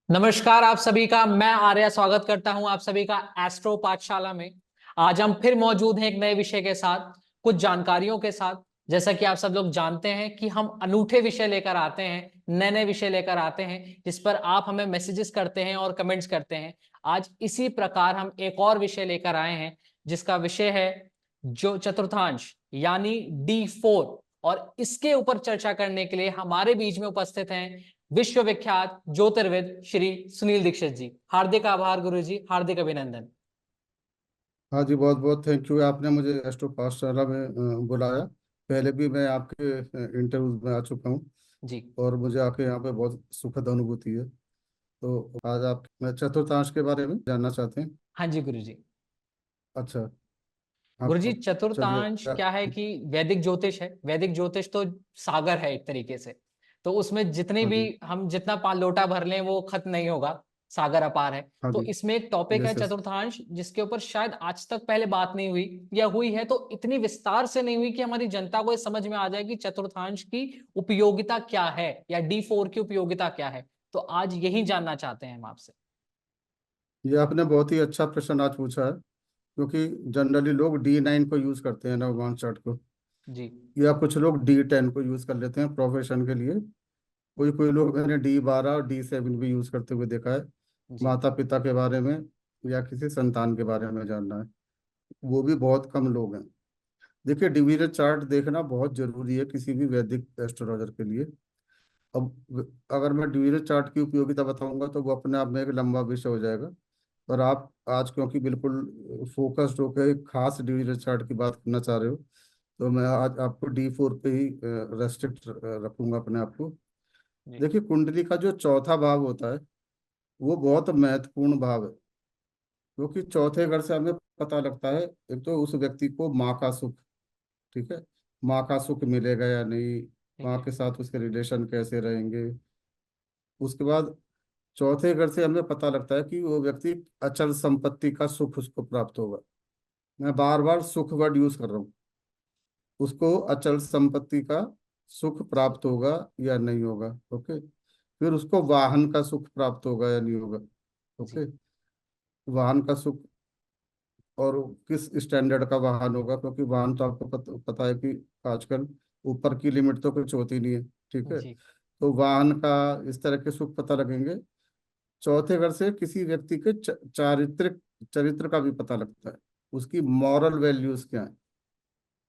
नमस्कार आप सभी का। मैं आर्या स्वागत करता हूं आप सभी का एस्ट्रो पाठशाला में। आज हम फिर मौजूद हैं एक नए विषय के साथ, कुछ जानकारियों के साथ। जैसा कि आप सब लोग जानते हैं कि हम अनूठे विषय लेकर आते हैं, नए नए विषय लेकर आते हैं जिस पर आप हमें मैसेजेस करते हैं और कमेंट्स करते हैं। आज इसी प्रकार हम एक और विषय लेकर आए हैं जिसका विषय है जो चतुर्थांश यानी D4। और इसके ऊपर चर्चा करने के लिए हमारे बीच में उपस्थित हैं विश्वविख्यात ज्योतिर्विद श्री सुनील दीक्षित जी। हार्दिक आभार गुरु जी, हार्दिक अभिनंदन। हाँ जी, बहुत बहुत थैंक यू। आपने मुझे एस्ट्रो पाठशाला में बुलाया। पहले भी मैं आपके इंटरव्यूज में आ चुका हूँ जी। और मुझे आके यहाँ पे बहुत सुखद अनुभूति है। तो आज आप मैं चतुर्थांश के बारे में जानना चाहते हैं। हाँ जी गुरु जी। अच्छा। गुरु जी आप चलिए चतुर्थांश क्या है कि वैदिक ज्योतिष है। वैदिक ज्योतिष तो सागर है एक तरीके से। तो उसमें जितनी हाँ भी जी। हम जितना लोटा भर लें वो खत्म नहीं होगा, सागर अपार है। हाँ तो जी। इसमें एक टॉपिक है यस यस। चतुर्थांश जिसके ऊपर शायद आज तक पहले बात नहीं हुई, या हुई है तो इतनी विस्तार से नहीं हुई कि हमारी जनता को ये समझ में आ जाए कि चतुर्थांश की उपयोगिता क्या है या D4 की उपयोगिता क्या है। तो आज यही जानना चाहते हैं हम आपसे। ये आपने बहुत ही अच्छा प्रश्न आज पूछा है, क्योंकि जनरली लोग D9 को यूज करते हैं नवमान चार्ट को, जी। या कुछ लोग D10 को यूज कर लेते हैं प्रोफेशन के लिए। कोई कोई लोग मैंने D12 और D7 भी यूज करते हुए देखा है। जी। माता पिता के बारे में या किसी संतान के बारे में जानना है, वो भी बहुत कम लोग हैं। देखिए, डिवीजन चार्ट देखना बहुत जरूरी है किसी भी वैदिक एस्ट्रोलॉजर के लिए। अब अगर मैं डिवीजन चार्ट की उपयोगिता बताऊंगा तो वो अपने आप में एक लंबा विषय हो जाएगा। पर आप आज क्योंकि बिल्कुल फोकस्ड होकर एक खास डिवीजन चार्ट की बात करना चाह रहे हो, तो मैं आज आपको D4 पे ही रेस्ट्रिक्ट रखूंगा अपने आप को। जी। देखिए, कुंडली का जो चौथा भाव होता है वो बहुत महत्वपूर्ण भाव है, क्योंकि चौथे घर से हमें पता लगता है एक तो उस व्यक्ति को माँ का सुख, ठीक है, माँ का सुख मिलेगा या नहीं, ठीक माँ है। के साथ उसके रिलेशन कैसे रहेंगे। उसके बाद चौथे घर से हमें पता लगता है कि वो व्यक्ति अचल संपत्ति का सुख उसको प्राप्त होगा। मैं बार बार सुख वर्ड यूज कर रहा हूँ। उसको अचल संपत्ति का सुख प्राप्त होगा या नहीं होगा। ओके। फिर उसको वाहन का सुख प्राप्त होगा या नहीं होगा। जी। ओके। वाहन का सुख, और किस स्टैंडर्ड का वाहन होगा, क्योंकि वाहन तो आपको पता है कि आजकल ऊपर की लिमिट तो कुछ होती नहीं है। ठीक है। जी। तो वाहन का इस तरह के सुख पता लगेंगे। चौथे घर से किसी व्यक्ति के चारित्रिक चरित्र का भी पता लगता है, उसकी मॉरल वैल्यूज क्या है।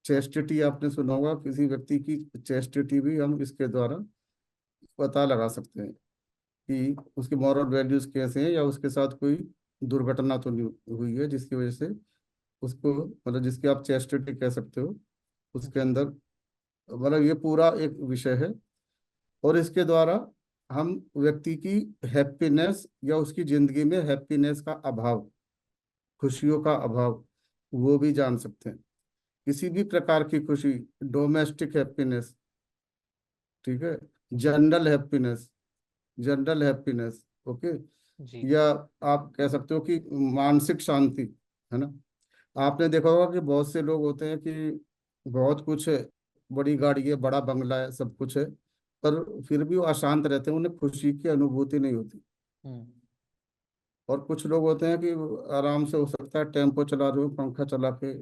चेस्टिटी आपने सुना होगा, किसी व्यक्ति की चेस्टिटी भी हम इसके द्वारा पता लगा सकते हैं कि उसकी मॉरल वैल्यूज कैसे हैं, या उसके साथ कोई दुर्घटना तो नहीं हुई है जिसकी वजह से उसको, मतलब जिसकी आप चेस्टिटी कह सकते हो, उसके जी। अंदर, मतलब ये पूरा एक विषय है। और इसके द्वारा हम व्यक्ति की हैप्पीनेस या उसकी जिंदगी में हैप्पीनेस का अभाव, खुशियों का अभाव, वो भी जान सकते हैं। किसी भी प्रकार की खुशी, डोमेस्टिक हैप्पीनेस, ठीक है, general happiness, general happiness, okay, जी। या आप कह सकते हो कि मानसिक शांति, है ना। आपने देखा होगा कि बहुत से लोग होते हैं कि बहुत कुछ है, बड़ी गाड़ी है, बड़ा बंगला है, सब कुछ है, पर फिर भी वो अशांत रहते हैं, उन्हें खुशी की अनुभूति नहीं होती। हम्म। और कुछ लोग होते हैं कि आराम से, हो सकता है टेम्पो चला रहे हो, पंखा चला के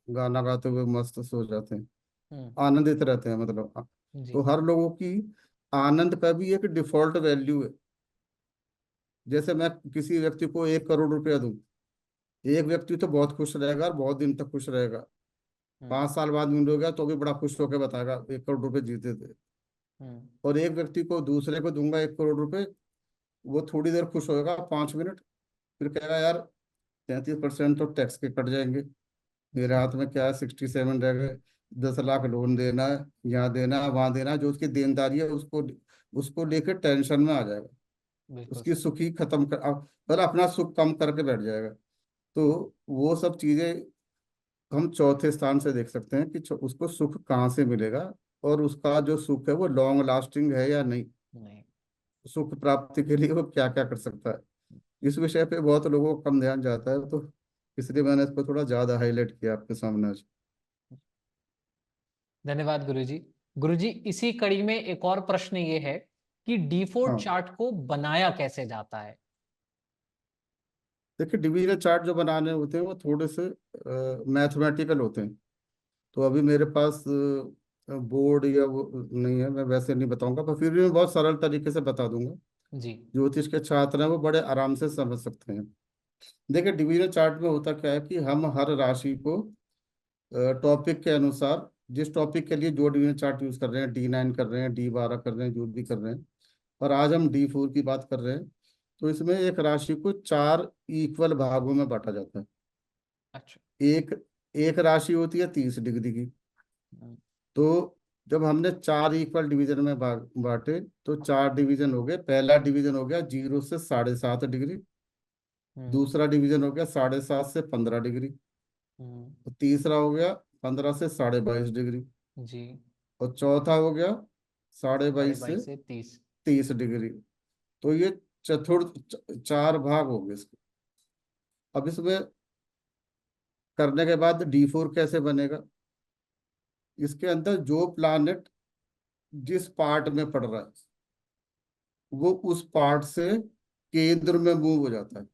गाना गाते हुए मस्त सो जाते हैं, हम्म। आनंदित रहते हैं, मतलब। तो जी। हर लोगों की आनंद का भी एक डिफॉल्ट वैल्यू है। जैसे मैं किसी व्यक्ति को 1 करोड़ रुपया दूं, एक व्यक्ति तो बहुत खुश रहेगा और बहुत दिन तक खुश रहेगा। हम्म। 5 साल बाद मिलोगे तो भी बड़ा खुश होकर बताएगा 1 करोड़ रुपए जीते थे। हम्म। और एक व्यक्ति को, दूसरे को दूंगा 1 करोड़ रुपए, वो थोड़ी देर खुश होगा, 5 मिनट, फिर कहेगा यार 33% तो टैक्स के कट जाएंगे, मेरे जी। हाथ में क्या है, 67 रह गए, 10 लाख लोन देना है, यहाँ देना है, वहां देना है, जो उसकी देनदारी है उसको उसको लेकर टेंशन में आ जाएगा। बिल्कुल उसकी सही। सुखी खत्म कर और अपना सुख कम करके बैठ जाएगा। तो वो सब चीजें हम चौथे स्थान से देख सकते हैं कि उसको सुख कहाँ से मिलेगा, और उसका जो सुख है वो लॉन्ग लास्टिंग है या नहीं, नहीं। सुख प्राप्ति के लिए वो क्या क्या कर सकता है। इस विषय पे बहुत लोगों को कम ध्यान जाता है, तो इसलिए मैंने इसको थोड़ा ज्यादा हाईलाइट किया आपके सामने आज। धन्यवाद गुरुजी। गुरुजी इसी कड़ी में एक और प्रश्न ये है कि D4 हाँ चार्ट को बनाया कैसे जाता है। देखिए, डिवीजन चार्ट जो बनाने होते हैं वो थोड़े से मैथमेटिकल होते हैं। तो अभी मेरे पास बोर्ड या वो नहीं है, मैं वैसे नहीं बताऊंगा, पर फिर भी मैं बहुत सरल तरीके से बता दूंगा। जी। ज्योतिष के छात्र हैं वो बड़े आराम से समझ सकते हैं। देखिए, डिवीजन चार्ट में होता क्या है कि हम हर राशि को टॉपिक के अनुसार, जिस टॉपिक के लिए जो डिवीजन चार्ट यूज कर रहे हैं, D9 कर रहे हैं, D12 कर रहे हैं, जो भी कर रहे हैं, और आज हम D4 की बात कर रहे हैं, तो इसमें एक राशि को 4 इक्वल भागों में बांटा जाता है। अच्छा। एक एक राशि होती है 30 डिग्री की। हम्म। तो जब हमने 4 इक्वल डिवीजन में बांटे, तो 4 डिवीजन हो गए। पहला डिवीजन हो गया 0 से 7.5 डिग्री। हम्म। दूसरा डिवीजन हो गया 7.5 से 15 डिग्री। हम्म। और तीसरा हो गया 15 से 22.5 डिग्री। जी। और चौथा हो गया साढ़े साढ़े बाईस से बाईस से 30। 30 डिग्री। तो ये चतुर्थ 4 भाग हो गए इसके। अब इसमें करने के बाद D4 कैसे बनेगा? इसके अंदर जो प्लानेट जिस पार्ट में पड़ रहा है, वो उस पार्ट से केंद्र में मूव हो जाता है।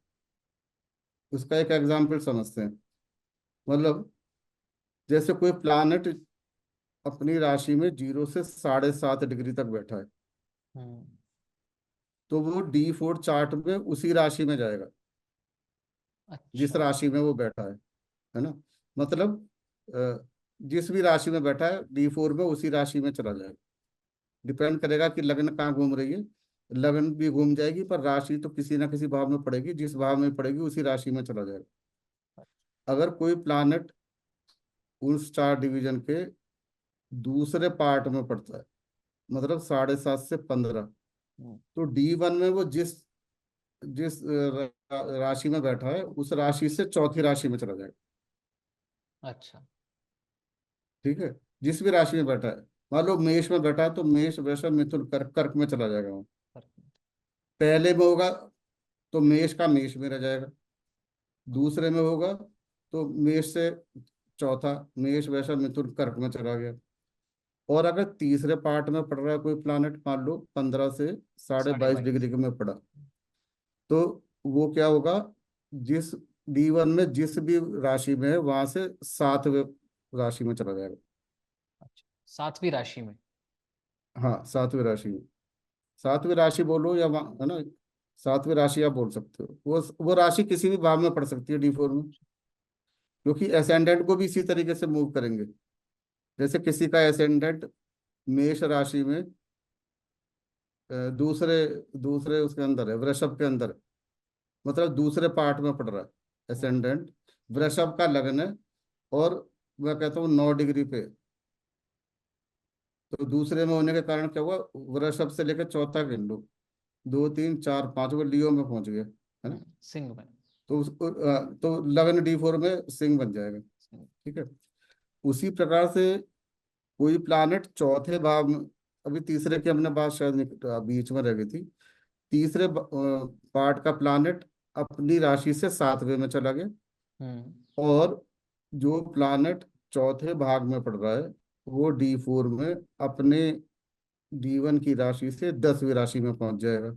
उसका एक एग्जाम्पल समझते हैं। मतलब जैसे कोई प्लानेट अपनी राशि में 0 से 7.5 डिग्री तक बैठा है, हम्म। तो वो D4 चार्ट में उसी राशि में जाएगा जिस अच्छा। राशि में वो बैठा है ना। मतलब जिस भी राशि में बैठा है D4 में उसी राशि में चला जाएगा। डिपेंड करेगा कि लग्न कहाँ घूम रही है। लग्न भी घूम जाएगी, पर राशि तो किसी ना किसी भाव में पड़ेगी, जिस भाव में पड़ेगी उसी राशि में चला जाएगा। अगर कोई प्लानेट उस 4 डिवीजन के दूसरे पार्ट में पड़ता है, मतलब 7.5 से 15, हम्म। तो D1 में वो जिस जिस राशि में बैठा है उस राशि से चौथी राशि में चला जाएगा। अच्छा। ठीक है, जिस भी राशि में बैठा है, मान लो मेष में बैठा है तो मेष, वृषभ, मिथुन, कर्क, कर्क में चला जाएगा वो। पहले में होगा तो मेष का मेष में रह जाएगा। दूसरे में होगा तो मेष से चौथा, मेष, वृषभ, मिथुन, कर्क में चला गया। और अगर तीसरे पार्ट में पड़ रहा है कोई प्लानेट, मान लो 15 से साढ़े साढ़े बाईस बाईस। डिग्री के में पड़ा, तो वो क्या होगा? जिस D1 में जिस भी राशि में है वहां से 7वें राशि में चला जाएगा। अच्छा, 7वीं राशि में। हाँ, 7वें राशि में। 7वीं राशि बोलो या है ना, 7वीं राशि आप बोल सकते हो। वो राशि किसी भी भाव में पड़ सकती है D4 में, क्योंकि एसेंडेंट को भी इसी तरीके से मूव करेंगे। जैसे किसी का एसेंडेंट मेष राशि में दूसरे दूसरे उसके अंदर है, वृषभ के अंदर है, मतलब दूसरे पार्ट में पड़ रहा है हम्म। एसेंडेंट। हम्म। वृषभ का लगन है, और मैं कहता हूँ 9 डिग्री पे। तो दूसरे में होने के कारण क्या हुआ? वृषभ से लेकर चौथा गिन लो, 2 3 4 5, वो लियो में पहुंच गया, है ना। सिंह में। तो उसको तो लगन D4 में सिंह बन जाएगा। सिंह। ठीक है। उसी प्रकार से कोई प्लानेट चौथे भाव में, अभी तीसरे की हमने बात शायद बीच में रह गई थी। तीसरे पार्ट का प्लानेट अपनी राशि से 7वें में चला गया। हम्म। और जो प्लानेट चौथे भाग में पड़ रहा है वो D4 में अपने D1 की राशि से 10वीं राशि में पहुंच जाएगा।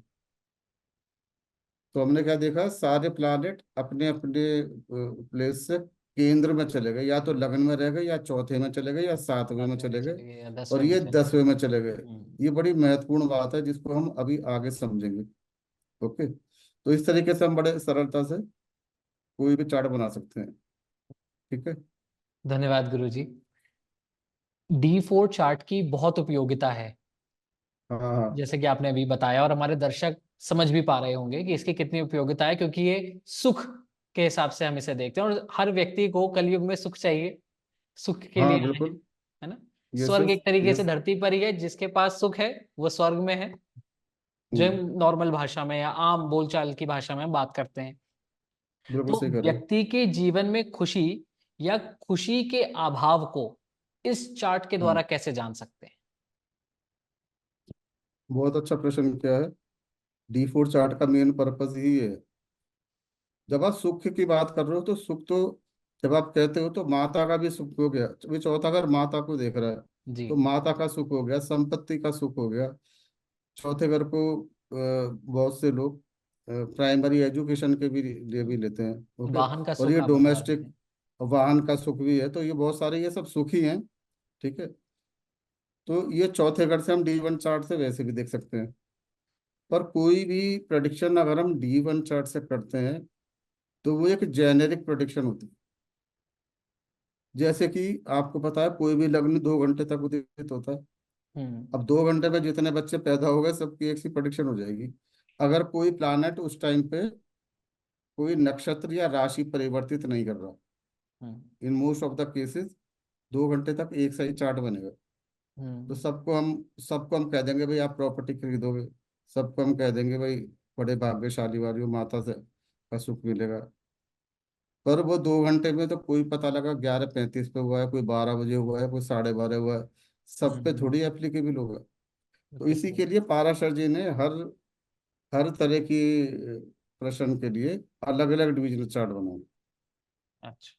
तो हमने क्या देखा? सारे प्लानेट अपने अपने प्लेस से केंद्र में चले गए, या तो लग्न में रह गए, या चौथे में चले गए, या 7वें में 7वें में चले गए, चले गए या और 10वें में ये चले गए। 10वें में चले गए। हम्म। ये बड़ी महत्वपूर्ण बात है जिसको हम अभी आगे समझेंगे। ओके, तो इस तरीके से हम बड़े सरलता से कोई भी चार्ट बना सकते हैं। ठीक है। धन्यवाद गुरुजी। D4 चार्ट की बहुत उपयोगिता है, हाँ हाँ। जैसे कि आपने अभी बताया, और हमारे दर्शक समझ भी पा रहे होंगे कि इसकी कितनी उपयोगिता है, क्योंकि ये सुख के हिसाब से हम इसे देखते हैं, और हर व्यक्ति को कलयुग में सुख चाहिए, सुख के लिए हाँ आए हैं, बिल्कुल। है ना। यस स्वर्ग यस एक तरीके से यस। धरती पर ही है, जिसके पास सुख है वो स्वर्ग में है, जो हम्म, हम नॉर्मल भाषा में या आम बोलचाल की भाषा में हम बात करते हैं। बिल्कुल तो सही कह रहे हो। व्यक्ति के जीवन में खुशी या खुशी के अभाव को इस चार्ट के द्वारा हाँ, कैसे जान सकते हैं। बहुत अच्छा प्रश्न किया है। D4 चार्ट का मेन पर्पज ही है। जब आप सुख की बात कर रहे हो तो सुख तो, जब आप कहते हो तो माता का भी सुख हो गया। अभी चौथा घर माता को देख रहा है, जी। तो माता का सुख हो गया, संपत्ति का सुख हो गया, चौथे घर को बहुत से लोग प्राइमरी एजुकेशन के भी लिए भी लेते हैं। ओके। वाहन का और सुख ये आप बता रहे डोमेस्टिक थे। वाहन का सुख भी है, तो ये बहुत सारे ये सब सुख ही हैं। ठीक है। तो ये चौथे घर से हम D1 चार्ट से वैसे भी देख सकते हैं। पर कोई भी प्रेडिक्शन अगर हम D1 चार्ट से करते हैं तो वो एक जेनेरिक प्रेडिक्शन होती है। जैसे कि आपको पता है कोई भी लग्न 2 घंटे तक उदित होता है। हम्म। अब 2 घंटे में जितने बच्चे पैदा हो गए सबकी एक सी प्रेडिक्शन हो जाएगी। अगर कोई प्लानट उस टाइम पे कोई नक्षत्र या राशि परिवर्तित नहीं कर रहा, hmm. In most of the cases 2 घंटे तक एक सही चार्ट बनेगा। तो हम्म। सबको हम कह देंगे भाई आप प्रॉपर्टी खरीदोगे। सबको हम कह देंगे भाई बड़े भाग्यशाली वाली हो, माता से का सुख मिलेगा। पर वो 2 घंटे में तो कोई पता लगा 11:35 पे हुआ है, कोई 12 बजे हुआ है, कोई 12:30 हुआ है, सब पे हम्म। थोड़ी एप्लीकेबल होगा। तो बिल्कुल इसी सही। के लिए पाराशर जी ने हर हर तरह की प्रश्न के लिए अलग अलग डिविजनल चार्ट बनाए। अच्छा।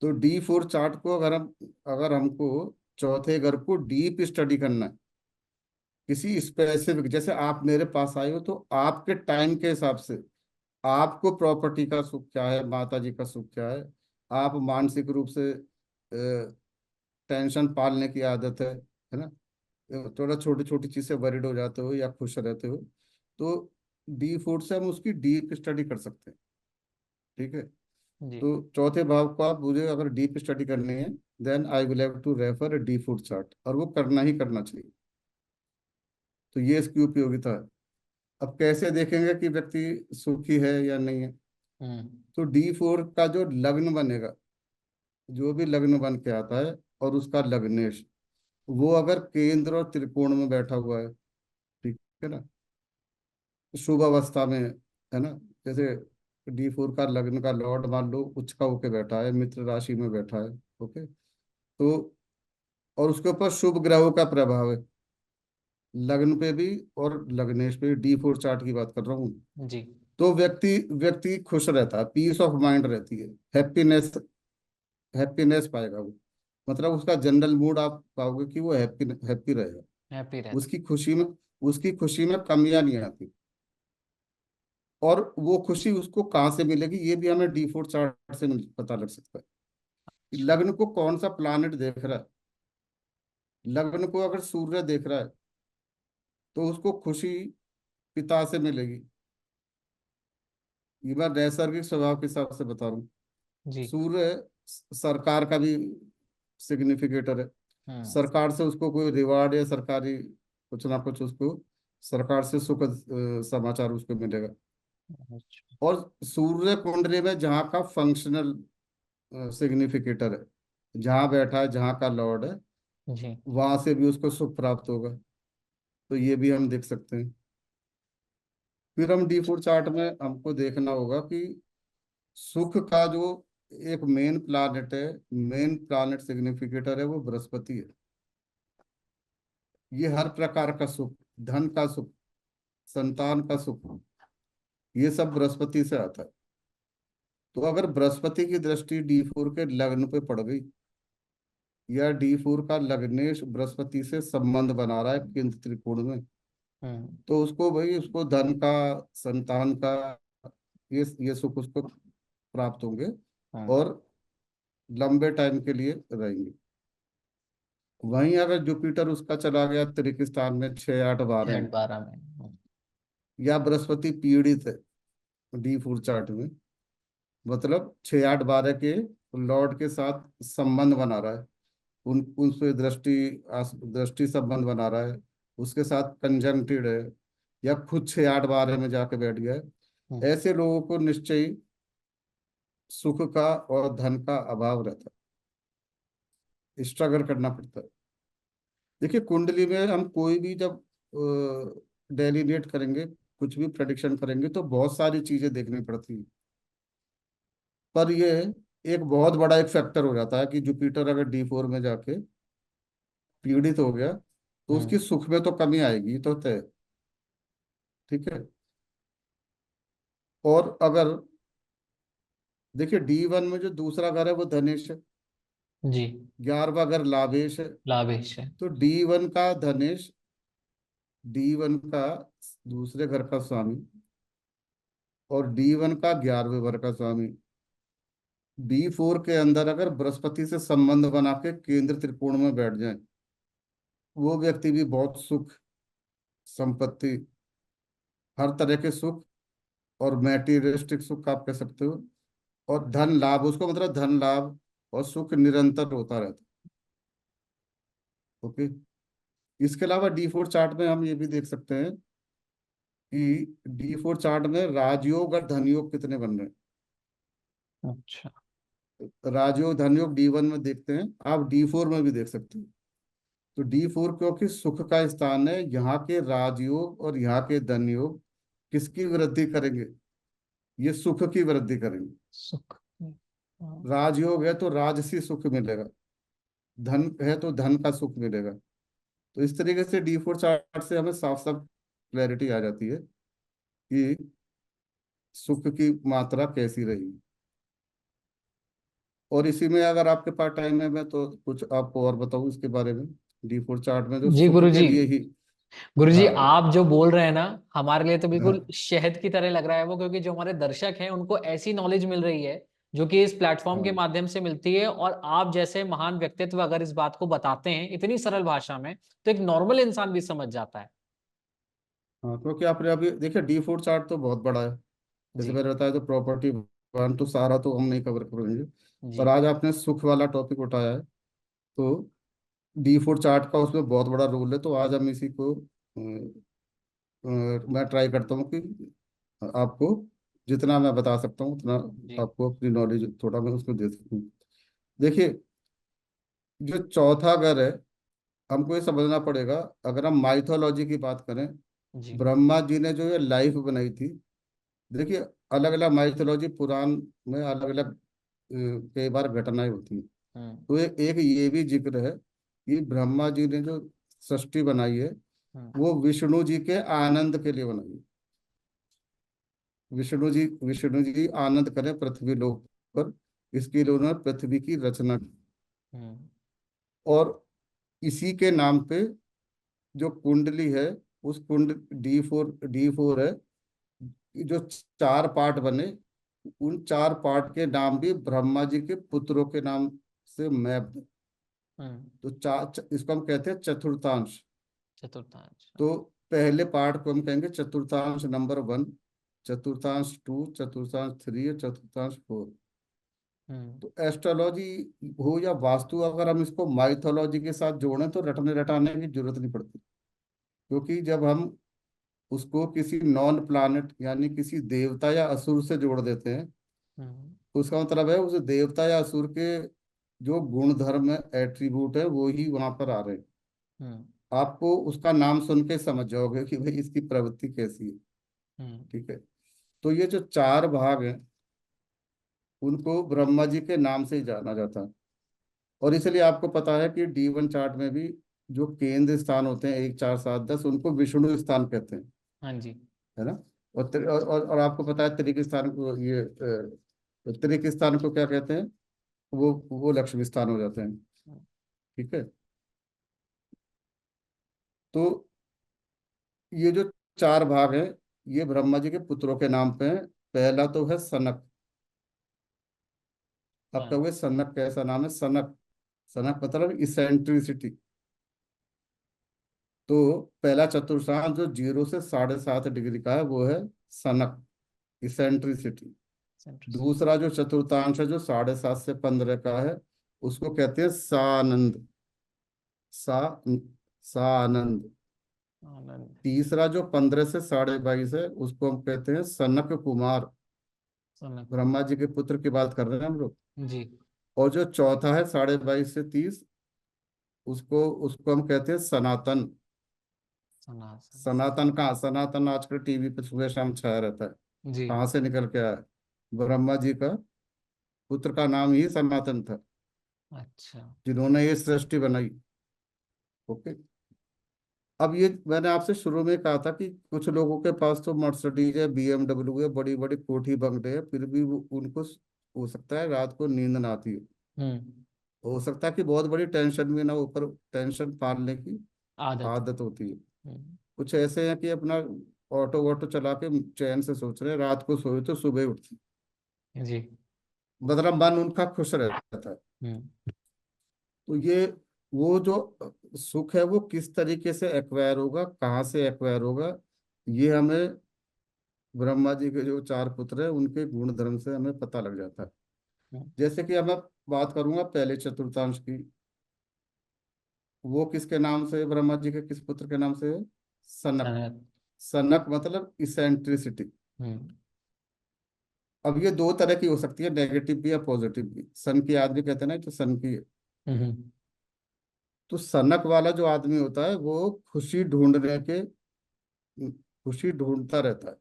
तो D4 चार्ट को अगर हमको चौथे घर को डीप स्टडी करना है, किसी स्पेसिफिक, जैसे आप मेरे पास आए हो तो आपके टाइम के हिसाब से आपको प्रॉपर्टी का सुख क्या है, माता जी का सुख क्या है, आप मानसिक रूप से टेंशन पालने की आदत है ना, थोड़ा छोटी छोटी चीज से वरिड हो जाते हो या खुश रहते हो, तो D4 से हम उसकी डीप स्टडी कर सकते हैं। ठीक है। जी। तो चौथे भाव को आप मुझे अगर डीप स्टडी करनी है, then I will have to refer D4 chart, और वो करना ही करना चाहिए। तो ये इसकी उपयोगिता है। अब कैसे देखेंगे कि व्यक्ति सुखी है या नहीं है? हम्म। तो D4 का जो लग्न बनेगा, जो भी लग्न बन के आता है, और उसका लग्नेश, वो अगर केंद्र और त्रिकोण में बैठा हुआ है, ठीक है ना, शुभ अवस्था में, है ना, जैसे D4 का लग्न का लॉर्ड मान लो उच्च का होके बैठा है, मित्र राशि में बैठा है। ओके। तो और उसके ऊपर शुभ ग्रहों का प्रभाव है, लग्न पे भी और लग्नेश पे भी। D4 चार्ट की बात कर रहा हूँ। जी। तो व्यक्ति व्यक्ति खुश रहता है, पीस ऑफ माइंड रहती है, हैप्पीनेस हैप्पीनेस पाएगा वो। मतलब उसका जनरल मूड आप पाओगे कि वो हैप्पी हैप्पी रहेगा। हैप्पी रहता। उसकी खुशी में उसकी खुशी में कमियां नहीं आती। और वो खुशी उसको कहाँ से मिलेगी ये भी हमें D4 चार्ट से पता लग सकता है। कि अच्छा। लग्न को कौन सा प्लानेट देख रहा है। लग्न को अगर सूर्य देख रहा है तो उसको खुशी पिता से मिलेगी। ये मैं नैसर्गिक स्वभाव के हिसाब से बता रहा हूँ। जी। सूर्य सरकार का भी सिग्निफिकेटर है। हम्म। सरकार से उसको कोई रिवार्ड या सरकारी कुछ ना कुछ उसको सरकार से सुखद समाचार उसको मिलेगा। अच्छा। और सूर्य कुंडली में जहाँ का फंक्शनल सिग्निफिकेटर है, जहाँ बैठा है, जहाँ का लॉर्ड है, जी। वहां से भी उसको सुख प्राप्त होगा। तो ये भी हम देख सकते हैं। फिर हम D4 चार्ट में हमको देखना होगा कि सुख का जो एक मेन प्लानेट है, मेन प्लानेट सिग्निफिकेटर है, वो बृहस्पति है। ये हर प्रकार का सुख, धन का सुख, संतान का सुख, ये सब बृहस्पति से आता है। तो अगर बृहस्पति की दृष्टि D4 के लग्न पे पड़ गई, या D4 का लग्नेश बृहस्पति से संबंध बना रहा है केंद्र त्रिकोण में, हम्म। तो उसको भाई उसको धन का, संतान का, ये सुख उसको प्राप्त होंगे, हम्म। और लंबे टाइम के लिए रहेंगे। वहीं अगर जुपिटर उसका चला गया तृक स्थान में 6, 8, 12 8, में, 12 में। या बृहस्पति पीड़ित है D4 चार्ट में, मतलब 6, 8, 12 के लॉर्ड के साथ संबंध बना रहा है, उन उनसे दृष्टि संबंध बना रहा है, उसके साथ कंजंक्टेड है, या खुद 6, 8, 12 में जाके बैठ गया है, हम्म। ऐसे लोगों को निश्चय ही सुख का और धन का अभाव रहता है, स्ट्रगल करना पड़ता है। देखिए कुंडली में हम कोई भी जब डेलीनेट करेंगे, कुछ भी प्रेडिक्शन करेंगे, तो बहुत सारी चीजें देखनी पड़ती है। पर ये एक बहुत बड़ा एक फैक्टर हो जाता है कि जुपिटर अगर D4 में जाके पीड़ित हो गया तो उसकी हम्म। सुख में तो कमी आएगी, ये तो तय। ठीक है। और अगर देखिए D1 में जो दूसरा घर है वो धनेश है, जी। 11वां घर लाभेश है। लाभेश है। तो D1 का धनेश D1 का दूसरे घर का स्वामी और D1 का 11वें घर का स्वामी D4 के अंदर अगर बृहस्पति से संबंध बना के केंद्र त्रिकोण में बैठ जाए, वो व्यक्ति भी बहुत सुख, संपत्ति, हर तरह के सुख और मैटीरियलिस्टिक सुख आप कह सकते हो, और धन लाभ, उसको मतलब धन लाभ और सुख निरंतर होता रहता है। ओके। इसके अलावा D4 चार्ट में हम ये भी देख सकते हैं कि D4 चार्ट में राजयोग और धनयोग कितने बन रहे अच्छा। हैं। राजयोग धनयोग D1 में देखते हैं, आप D4 में भी देख सकते हैं। तो D4 क्योंकि सुख का स्थान है, यहाँ के राजयोग और यहाँ के धनयोग किसकी वृद्धि करेंगे? ये सुख की वृद्धि करेंगे। सुख। हाँ। राजयोग है तो राजसी सुख मिलेगा, धन है तो धन का सुख मिलेगा। तो इस तरीके से D4 चार्ट से हमें साफ साफ क्लैरिटी आ जाती है कि सुख की मात्रा कैसी रही। और इसी में अगर आपके पास टाइम है, मैं तो कुछ आपको और बताऊं इसके बारे में। D4 चार्ट में जो जी सुख के गुरुजी। लिए ही। गुरुजी हाँ आप जो बोल रहे हैं ना, हमारे लिए तो हाँ बिल्कुल शहद की तरह लग रहा है वो, क्योंकि जो हमारे दर्शक हैं उनको ऐसी नॉलेज मिल रही है जो कि इस प्लेटफॉर्म के हाँ माध्यम से मिलती है। और आप जैसे महान व्यक्तित्व अगर इस बात को बताते हैं इतनी सरल भाषा में, तो एक नॉर्मल इंसान भी समझ जाता है। हाँ, क्योंकि आपने अभी देखिए D4 चार्ट तो बहुत बड़ा है। जैसे जी। मैंने बताया, तो प्रॉपर्टी वन तो सारा तो हम नहीं कवर करेंगे, जी। पर आज आपने सुख वाला टॉपिक उठाया है, तो D4 चार्ट का उसमें बहुत बड़ा रोल है। तो आज हम इसी को मैं ट्राई करता हूँ कि आपको जितना मैं बता सकता हूँ उतना जी। आपको अपनी नॉलेज थोड़ा मैं उसमें दे सकूँ। देखिए, जो चौथा घर है, हमको ये समझना पड़ेगा। अगर हम माइथोलॉजी की बात करें, जी। ब्रह्मा जी ने जो ये लाइफ बनाई थी, देखिए अलग अलग माइथोलॉजी पुराण में अलग अलग कई बार घटनाएं होती हैं। हम्म। तो एक ये भी जिक्र है कि ब्रह्मा जी ने जो सृष्टि बनाई है, हम्म। वो विष्णु जी के आनंद के लिए बनाई है। विष्णु जी आनंद करें पृथ्वी लोक पर, इसके लिए उन्होंने पृथ्वी की रचना की। हम्म। और इसी के नाम पे जो कुंडली है, उस कुंड डी फोर है, जो चार पार्ट बने, उन चार पार्ट के नाम भी ब्रह्मा जी के पुत्रों के नाम से मैप। हम्म। तो इसको हम कहते हैं चतुर्थांश। चतुर्थांश। तो पहले पार्ट को हम कहेंगे चतुर्थांश नंबर 1, चतुर्थांश 2, चतुर्थांश 3 और चतुर्थांश 4। हम्म। तो एस्ट्रोलॉजी हो या वास्तु, अगर हम इसको माइथोलॉजी के साथ जोड़ें तो रटने रटाने की जरूरत नहीं पड़ती। क्योंकि जब हम उसको किसी नॉन प्लानिट यानी किसी देवता या असुर से जोड़ देते हैं, हम्म। तो उसका मतलब है उस देवता या असुर के जो गुण धर्म एट्रीब्यूट है वो ही वहां पर आ रहे हैं। हम्म। आपको उसका नाम सुन के समझ जाओगे कि भाई इसकी प्रवृत्ति कैसी है। हम्म। ठीक है। तो ये जो चार भाग हैं, उनको ब्रह्मा जी के नाम से ही जाना जाता है। और इसलिए आपको पता है कि D1 चार्ट में भी जो केंद्र स्थान होते हैं 1 4 7 10, उनको विष्णु स्थान कहते हैं। हाँ जी। है ना। और आपको पता है त्रिक स्थान को, ये त्रिक स्थान को क्या कहते हैं? वो लक्ष्मी स्थान हो जाते हैं। ठीक है। तो ये जो चार भाग हैं, ये ब्रह्मा जी के पुत्रों के नाम पे हैं। पहला तो है सनक। आप हाँ। कहोगे सनक कैसा नाम है? सनक, सनक मतलब इसेंट्रिसिटी। तो पहला चतुर्थांश जो 0 से 7.5 डिग्री का है, वो है सनक, इसेंट्रिसिटी। सेंट्रस। दूसरा जो चतुर्थांश है जो 7.5 से 15 का है, उसको कहते हैं सानंद। सा सानंद। आनंद। तीसरा जो 15 से 22.5 है, उसको हम कहते हैं सनक कुमार। सनक। ब्रह्मा जी के पुत्र की बात कर रहे हैं हम लोग। जी। और जो चौथा है 22.5 से 30, उसको उसको हम कहते हैं सनातन। सनातन। सनातन कहाँ? सनातन आजकल टीवी पे सुबह शाम छाया रहता है। जी। कहाँ से निकल के आया? ब्रह्मा जी का पुत्र का नाम ही सनातन था, अच्छा। जिन्होंने ये सृष्टि बनाई। ओके। अब ये मैंने आपसे शुरू में कहा था कि कुछ लोगों के पास तो मर्सिडीज है, BMW है, बड़ी बड़ी कोठी बंगले है, फिर भी उनको हो सकता है रात को नींद ना आती है। हम्म। हो सकता है कि बहुत बड़ी टेंशन में ना, ऊपर टेंशन पालने की आदत। आदत होती है। हम्म। कुछ ऐसे हैं कि अपना ऑटो वोटो चला के चैन से सोच रहे हैं, रात को सोए तो सुबह उठते, जी। मतलब मन उनका खुश रहता है। हम्म। तो ये वो जो सुख है वो किस तरीके से एक्वायर होगा, कहाँ से एक्वायर होगा, ये हमें ब्रह्मा जी के जो चार पुत्र है उनके गुण धर्म से हमें पता लग जाता है। हम्म। जैसे कि अब मैं बात करूंगा पहले चतुर्थांश की, वो किसके नाम से, ब्रह्मा जी के किस पुत्र के नाम से है? सनक। सनत। सनक मतलब इसेंट्रिसिटी। हम्म। अब ये दो तरह की हो सकती है, नेगेटिव भी या पॉजिटिव भी। सन की आदमी कहते हैं ना, तो सन की है। हम्म। तो सनक वाला जो आदमी होता है वो खुशी ढूंढने के, खुशी ढूंढता रहता है,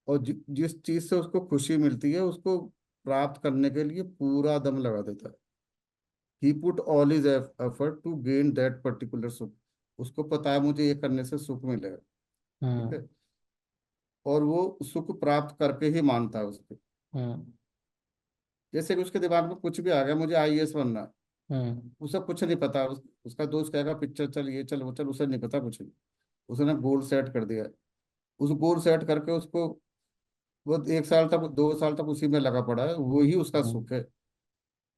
और जिस चीज से उसको खुशी मिलती है उसको प्राप्त करने के लिए पूरा दम लगा देता है। He put all his effort to gain that particular सुख। उसको पता है मुझे ये करने से सुख मिलेगा। ठीक हम्म। है। और वो सुख प्राप्त करके ही मानता है उसको। हम्म। जैसे कि उसके दिमाग में कुछ भी आ गया, मुझे आईएएस बनना है, हम्म। उसे कुछ नहीं पता, उसका दोस्त कहेगा पिक्चर चल, ये चल वो चल, उसे नहीं पता कुछ नहीं। उसने गोल सेट कर दिया है। उस गोल सेट करके उसको, वो 1 साल तक 2 साल तक उसी में लगा पड़ा है, वो ही उसका हम्म। सुख है।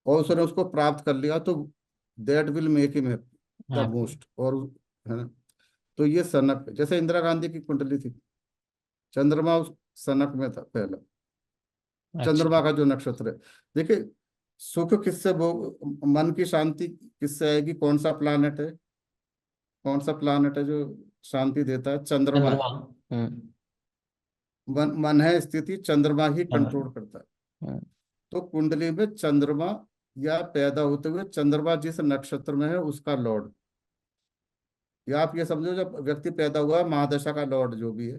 और उसने उसको प्राप्त कर लिया तो that will make him the happy. Most. और है ना। तो ये सनक, जैसे इंदिरा गांधी की कुंडली थी, चंद्रमा उस सनक में था पहला। अच्छा। चंद्रमा का जो नक्षत्र है, देखिए, सुख किससे वो, मन की शांति किससे आएगी, कौन सा प्लानट है, कौन सा प्लानट है जो शांति देता है? चंद्रमा है। चंद्रमा। हम्म। मन है स्थिति, चंद्रमा ही चंद्रमा। कंट्रोल करता है। हम्म। तो कुंडली में चंद्रमा, या पैदा होते हुए चंद्रमा जिस नक्षत्र में है उसका लॉर्ड, या आप ये समझो जब व्यक्ति पैदा हुआ है, महादशा का लॉर्ड जो भी है,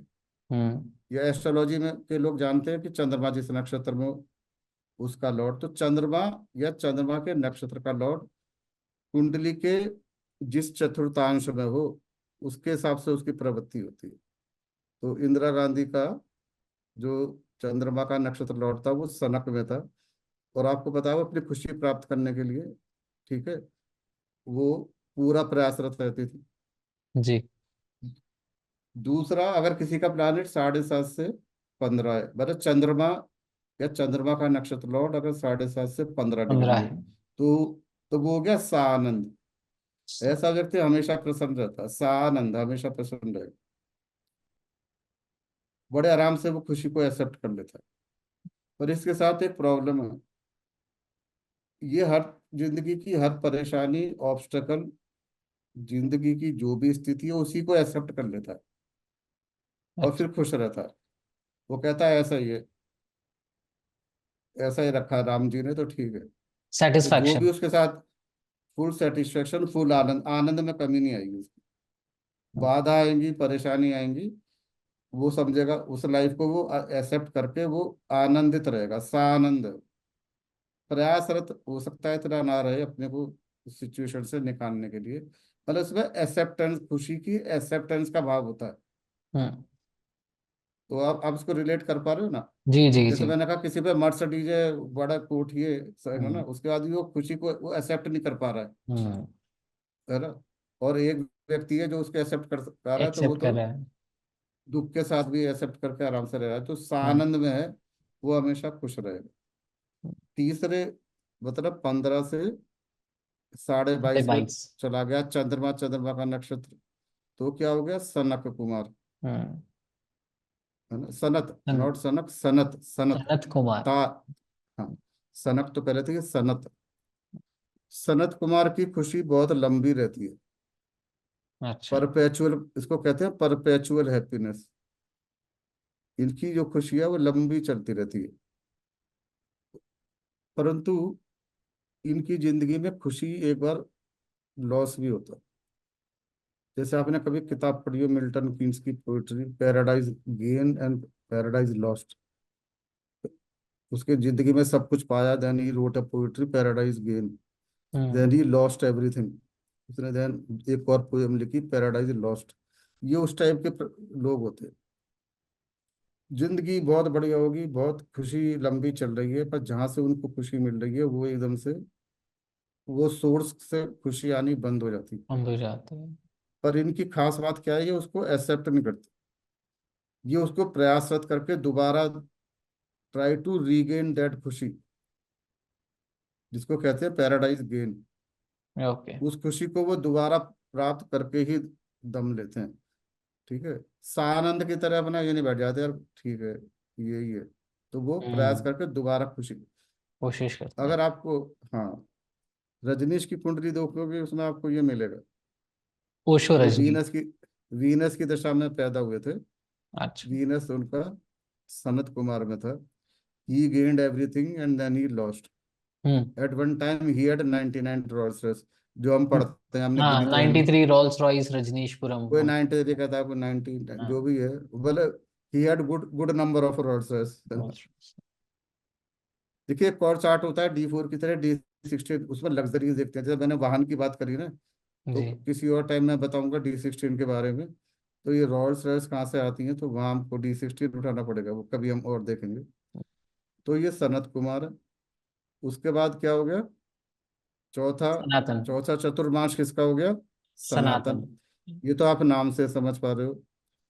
हम्म। या एस्ट्रोलॉजी में के लोग जानते हैं कि चंद्रमा जिस नक्षत्र में हो उसका लॉर्ड, तो चंद्रमा या चंद्रमा के नक्षत्र का लॉर्ड कुंडली के जिस चतुर्थांश में हो उसके हिसाब से उसकी प्रवृत्ति होती है। तो इंदिरा गांधी का जो चंद्रमा का नक्षत्र लॉर्ड था वो सनक में था, और आपको पता है वो अपनी खुशी प्राप्त करने के लिए, ठीक है, वो पूरा प्रयासरत रहती थी। जी। दूसरा, अगर किसी का प्लैनेट 7.5 से 15 है, मतलब चंद्रमा या चंद्रमा का नक्षत्र लॉर्ड अगर 7.5 से 15 डिग्री 15 है, है। तो वो हो गया सानंद। ऐसा व्यक्ति हमेशा प्रसन्न रहता है, सानंद, हमेशा प्रसन्न रहेगा, बड़े आराम से वो खुशी को एक्सेप्ट कर लेता है। पर इसके साथ एक प्रॉब्लम है, ये हर जिंदगी की हर परेशानी, ऑब्स्टेकल, जिंदगी की जो भी स्थिति है उसी को एक्सेप्ट कर लेता है, और अच्छा। फिर खुश रहता है। वो कहता है ऐसा ही है, ऐसा ही रखा है राम जी ने तो ठीक है। तो जो सेटिस्फैक्शन। भी उसके साथ, फुल सेटिस्फेक्शन, फुल आनंद, आनंद में कमी नहीं आएगी उसकी। बाधा आएंगी, परेशानी आएंगी, वो समझेगा उस लाइफ को, वो एक्सेप्ट करके वो आनंदित रहेगा, सानंद। प्रयासरत हो सकता है इतना ना रहे अपने को सिचुएशन से निकालने के लिए, मतलब इसमें एक्सेप्टेंस, खुशी की एक्सेप्टेंस का भाव होता है। हम्म। तो आप इसको रिलेट कर पा रहे हो ना। जी जी जैसे जी। मैंने कहा किसी पे मर्सिडीज है, बड़ा कोठी है ना, हम्म। उसके बाद भी वो खुशी को वो एक्सेप्ट नहीं कर पा रहा हम्म। है ना। और एक व्यक्ति है जो उसको एक्सेप्ट कर पा रहा है, तो वो एक्सेप्ट तो कर रहा है। दुख के साथ भी एक्सेप्ट करके आराम से रह रहा है, तो हम्म। सानंद में है, वो हमेशा खुश रहेगा। तीसरे, मतलब 15 से 22.5 में 22। चला गया चंद्रमा, चंद्रमा का नक्षत्र, तो क्या हो गया? सनक कुमार। हम्म। है ना, सनत, सन- नॉट सनक, सनत, सनत। सनत कुमार। ता, हाँ, सनक तो पहले थी, सनत। सनत कुमार की खुशी बहुत लंबी रहती है, अच्छा। परपेचुअल, इसको कहते हैं परपेचुअल हैप्पीनेस। इनकी जो खुशी है वो लंबी चलती रहती है, परंतु इनकी जिंदगी में खुशी एक बार लॉस भी होता है। जैसे आपने कभी किताब पढ़ी हो मिल्टन कीन्स की poetry, paradise gain and paradise lost. उसके जिंदगी में सब कुछ पाया, then he wrote a poetry paradise gain, then hmm. He lost everything. उसने देन एक और पोएम लिखी, पैराडाइज लॉस्ट। ये उस टाइप के लोग होते हैं। जिंदगी बहुत बढ़िया होगी, बहुत खुशी लंबी चल रही है, पर जहां से उनको खुशी मिल रही है वो एकदम से, वो सोर्स से खुशी आनी बंद हो जाती है। बंद हो जाते हैं। पर इनकी खास बात क्या है, ये उसको एक्सेप्ट नहीं करते, ये उसको प्रयासरत करके दोबारा ट्राई टू रीगेन दैट खुशी, जिसको कहते हैं पैराडाइज गेन। ओके। उस खुशी को वो दोबारा प्राप्त करके ही दम लेते हैं। ठीक है, सानंद की तरह अपना ये नहीं बैठ जाते यार, ठीक है यही है, तो वो प्रयास करके दोबारा खुशी। कोशिश करते हैं। अगर आपको, हाँ, रजनीश की कुंडली देखोगे उसमें आपको ये मिलेगा। ओशो वो रजनी। वीनस की दशा में पैदा हुए थे। अच्छा। वीनस उनका सनत कुमार में था। He gained everything and then he lost. Hmm. At one time he had 99 Rolls Royce, जो हम पढ़ते हैं, हमने हाँ, गिनी तो है नहीं। 93 रोल्स रॉयस रजनीशपुरम कोई हम। 90 कहता है, कोई 90, हाँ। जो भी है, बोले he had good good number of Rolls Royce. देखिए एक और चार्ट होता है D4 की तरह, D16, उसमें लग्जरीज देखते हैं। जैसे मैंने वाहन की बात करी ना, तो जी। किसी और टाइम में बताऊंगा D16 के बारे में। तो ये रोल्स रॉयस कहाँ से आती हैं, तो वहाँ हमको D16 उठाना पड़ेगा, वो कभी हम और देखेंगे। तो ये सनत कुमार है। उसके बाद क्या हो गया, चौथा, सनातन। चौथा चतुर्मास किसका हो गया, सनातन। सनातन। ये तो आप नाम से समझ पा रहे हो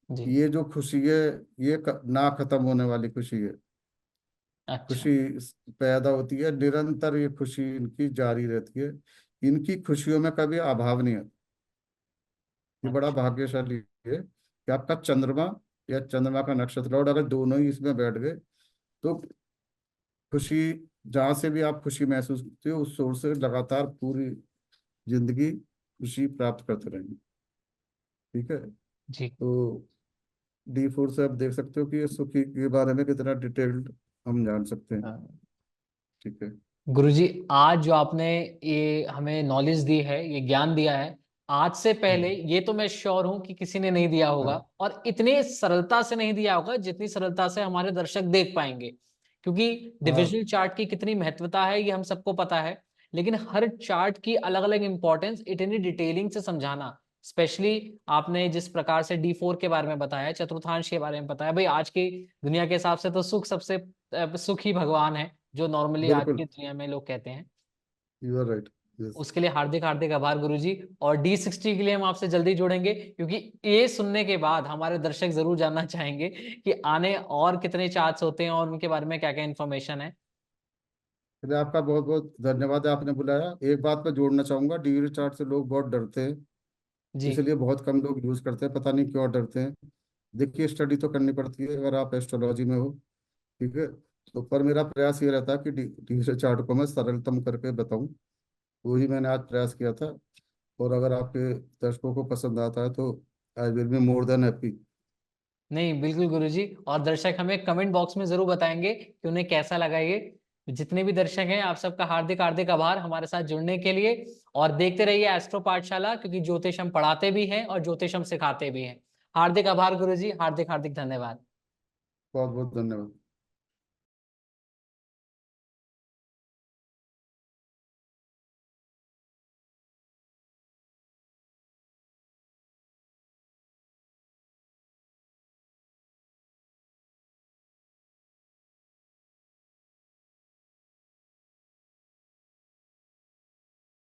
जी। कि ये जो खुशी है, ये ना खत्म होने वाली खुशी है। अच्छा। खुशी पैदा होती है निरंतर, ये खुशी इनकी जारी रहती है। इनकी खुशियों में कभी अभाव नहीं आता। ये बड़ा अच्छा। भाग्यशाली है कि आपका चंद्रमा या चंद्रमा का नक्षत्र और अगर दोनों ही इसमें बैठ गए, तो खुशी, जहां से भी आप खुशी महसूस करते हो उस सोर्स से लगातार पूरी जिंदगी खुशी प्राप्त करते रहेंगे। ठीक है, जी। तो D4 से आप देख सकते हो कि ये सुखी के बारे में कितना डिटेल्ड हम जान सकते हैं। ठीक है। गुरुजी, आज जो आपने ये हमें नॉलेज दी है, ये ज्ञान दिया है, आज से पहले हम्म, ये तो मैं श्योर हूं कि किसी ने नहीं दिया होगा, हाँ, और इतने सरलता से नहीं दिया होगा जितनी सरलता से हमारे दर्शक देख पाएंगे। क्योंकि हाँ, डिविजनल चार्ट की कितनी महत्वता है ये हम सबको पता है, लेकिन हर चार्ट की अलग अलग इंपॉर्टेंस इतनी डिटेलिंग से समझाना, स्पेशली आपने जिस प्रकार से D4 के बारे में बताया, चतुर्थांश के बारे में बताया, भाई आज की दुनिया के हिसाब से तो सुख सबसे सुख ही भगवान है, जो नॉर्मली आज बिल्कुल, की दुनिया में लोग कहते हैं। You are right, yes. उसके लिए हार्दिक हार्दिक आभार गुरुजी। और D60 के लिए हम आपसे जल्दी जुड़ेंगे, क्योंकि ये सुनने के बाद हमारे दर्शक जरूर जानना चाहेंगे कि आने और कितने चार्ट्स होते हैं और उनके बारे में क्या क्या इन्फॉर्मेशन है। चलिए, आपका बहुत बहुत धन्यवाद, आपने बुलाया। एक बात मैं जोड़ना चाहूंगा, डीवी चार्ट से लोग बहुत डरते हैं, जी। इसलिए बहुत कम लोग यूज करते हैं, पता नहीं क्यों डरते हैं। देखिए स्टडी तो करनी पड़ती है अगर आप एस्ट्रोलॉजी में हो। ठीक है, तो पर मेरा प्रयास ये रहता है कि डीवी चार्ट को मैं सरलतम करके बताऊं, वही मैंने आज प्रयास किया था। और अगर आपके दर्शकों को पसंद आता है तो I will be more than happy. नहीं, बिल्कुल गुरुजी, और दर्शक हमें कमेंट बॉक्स में जरूर बताएंगे कि उन्हें कैसा लगा ये। जितने भी दर्शक हैं, आप सबका हार्दिक हार्दिक आभार हमारे साथ जुड़ने के लिए। और देखते रहिए एस्ट्रो पाठशाला, क्योंकि ज्योतिष हम पढ़ाते भी हैं और ज्योतिष हम सिखाते भी हैं। हार्दिक आभार गुरुजी, हार्दिक हार्दिक धन्यवाद। बहुत बहुत धन्यवाद।